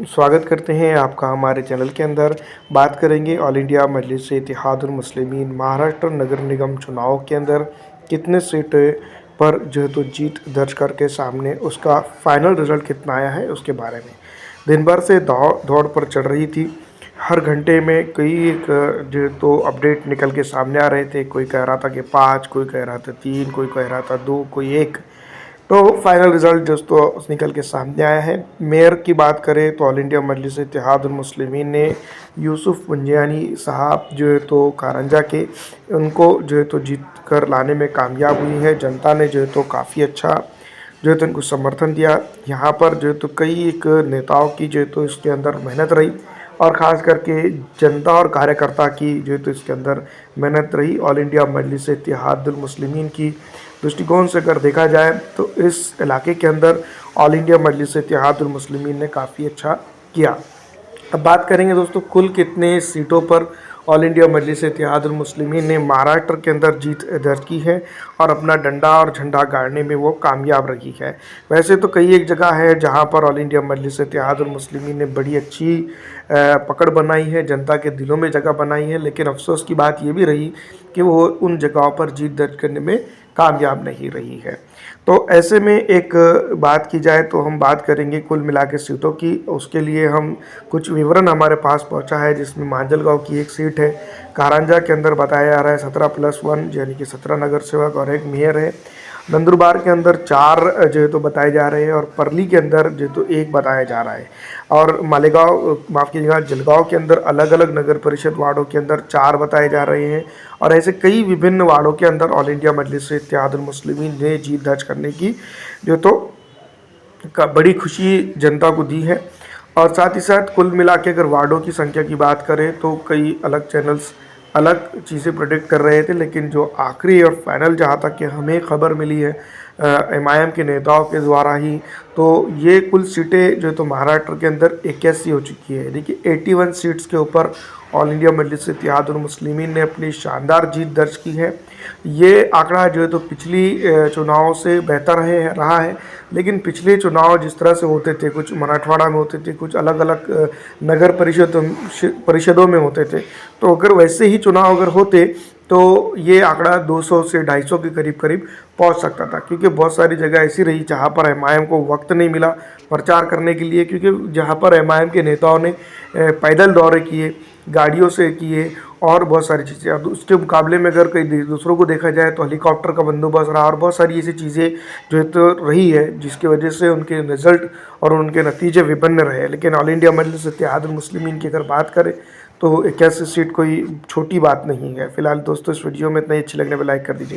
स्वागत करते हैं आपका हमारे चैनल के अंदर। बात करेंगे ऑल इंडिया मजलिस-ए-इत्तेहादुल मुस्लिमीन महाराष्ट्र नगर निगम चुनाव के अंदर कितने सीटें पर जो है तो जीत दर्ज करके सामने उसका फाइनल रिजल्ट कितना आया है उसके बारे में। दिन भर से दौड़ पर चढ़ रही थी। हर घंटे में कई एक जो है तो अपडेट निकल के सामने आ रहे थे। कोई कह रहा था कि 5, कोई कह रहा था 3, कोई कह रहा था 2, कोई 1। तो फाइनल रिज़ल्ट दोस्तों निकल के सामने आया है। मेयर की बात करें तो ऑल इंडिया मजलिस-ए-इत्तेहादुल मुस्लिमीन ने यूसुफ पंजानी साहब जो है तो कारंजा के उनको जो है तो जीत कर लाने में कामयाब हुई है। जनता ने जो है तो काफ़ी अच्छा जो है तो इनको समर्थन दिया। यहाँ पर जो है तो कई एक नेताओं की जो है तो इसके अंदर मेहनत रही और ख़ास करके जनता और कार्यकर्ता की जो है तो इसके अंदर मेहनत रही। ऑल इंडिया मजलिस-ए-इत्तेहादुल मुस्लिमीन की दृष्टिकोण से अगर देखा जाए तो इस इलाके के अंदर ऑल इंडिया मजलिस-ए-इत्तेहादुल मुस्लिमीन ने काफ़ी अच्छा किया। अब बात करेंगे दोस्तों कुल कितने सीटों पर ऑल इंडिया मजलिस-ए-इत्तेहादुल मुस्लिमीन ने महाराष्ट्र के अंदर जीत दर्ज की है और अपना डंडा और झंडा गाड़ने में वो कामयाब रही है। वैसे तो कई एक जगह है जहां पर ऑल इंडिया मजलिस-ए-इत्तेहादुल मुस्लिमीन ने बड़ी अच्छी पकड़ बनाई है, जनता के दिलों में जगह बनाई है, लेकिन अफसोस की बात ये भी रही कि वो उन जगहों पर जीत दर्ज करने में कामयाब नहीं रही है। तो ऐसे में एक बात की जाए तो हम बात करेंगे कुल मिला के सीटों की। उसके लिए हम कुछ विवरण हमारे पास पहुंचा है, जिसमें मांजलगांव की एक सीट है। कारंजा के अंदर बताया जा रहा है 17+1 यानी कि 17 नगर सेवक और 1 मेयर है। नंदुरबार के अंदर 4 जो है तो बताए जा रहे हैं और परली के अंदर जो है तो 1 बताया जा रहा है। और मालेगांव माफ़ कीजिएगा जलगांव के अंदर अलग अलग नगर परिषद वार्डों के अंदर 4 बताए जा रहे हैं। और ऐसे कई विभिन्न वार्डों के अंदर ऑल इंडिया मजलिस-ए-इत्तेहादुल मुस्लिमीन ने जीत दर्ज करने की जो तो बड़ी खुशी जनता को दी है। और साथ ही साथ कुल मिला के अगर वार्डों की संख्या की बात करें तो कई अलग चैनल्स अलग चीज़ें प्रेडिक्ट कर रहे थे, लेकिन जो आखिरी और फाइनल जहाँ तक कि हमें खबर मिली है एमआईएम के नेताओं के द्वारा ही, तो ये कुल सीटें जो तो महाराष्ट्र के अंदर 81 हो चुकी है। यानी कि 81 सीट्स के ऊपर ऑल इंडिया मजलिस-ए-इत्तेहादुल मुस्लिमीन ने अपनी शानदार जीत दर्ज की है। ये आंकड़ा जो है तो पिछली चुनाव से बेहतर रहा है, लेकिन पिछले चुनाव जिस तरह से होते थे, कुछ मराठवाड़ा में होते थे, कुछ अलग अलग नगर परिषदों में होते थे, तो अगर वैसे ही चुनाव अगर होते तो ये आंकड़ा 200 से 250 के करीब करीब पहुंच सकता था। क्योंकि बहुत सारी जगह ऐसी रही जहां पर एमआईएम को वक्त नहीं मिला प्रचार करने के लिए, क्योंकि जहां पर एमआईएम के नेताओं ने पैदल दौरे किए, गाड़ियों से किए और बहुत सारी चीज़ें। अब उसके मुकाबले में अगर कई दूसरों को देखा जाए तो हेलीकॉप्टर का बंदोबस्त रहा और बहुत सारी ऐसी चीज़ें जो है तो रही है, जिसकी वजह से उनके रिजल्ट और उनके नतीजे विभिन्न रहे। लेकिन ऑल इंडिया मजलिस-ए-इत्तेहादुल मुस्लिमीन की अगर बात करें तो 81 सीट कोई छोटी बात नहीं है। फिलहाल दोस्तों इस वीडियो में इतना ही। अच्छी लगने पर लाइक कर दीजिएगा।